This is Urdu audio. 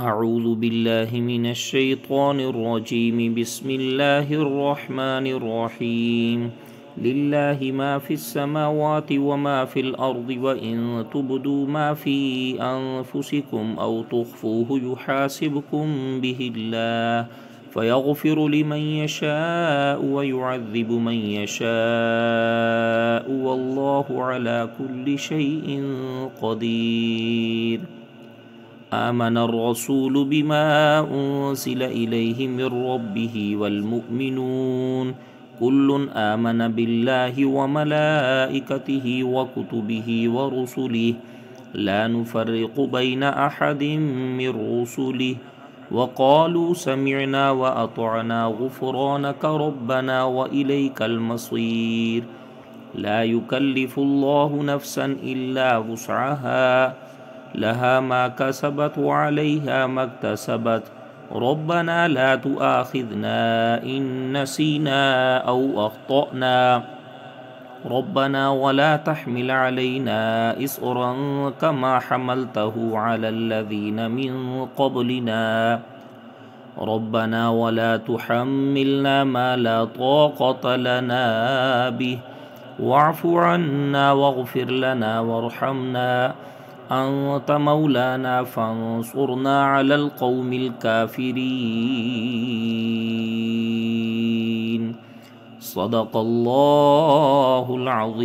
أعوذ بالله من الشيطان الرجيم بسم الله الرحمن الرحيم لله ما في السماوات وما في الأرض وإن تبدوا ما في أنفسكم أو تخفوه يحاسبكم به الله فيغفر لمن يشاء ويعذب من يشاء والله على كل شيء قدير. آمن الرسول بما أنزل إليه من ربه والمؤمنون كل آمن بالله وملائكته وكتبه ورسله لا نفرق بين أحد من رسله وقالوا سمعنا وأطعنا غفرانك ربنا وإليك المصير. لا يكلف الله نفسا إلا وسعها لها ما كسبت وعليها ما اكتسبت ربنا لا تؤاخذنا إن نسينا أو أخطأنا ربنا ولا تحمل علينا إصرا كما حملته على الذين من قبلنا ربنا ولا تحملنا ما لا طاقة لنا به واعف عنا واغفر لنا وارحمنا أنت مولانا فانصرنا على القوم الكافرين. صدق الله العظيم.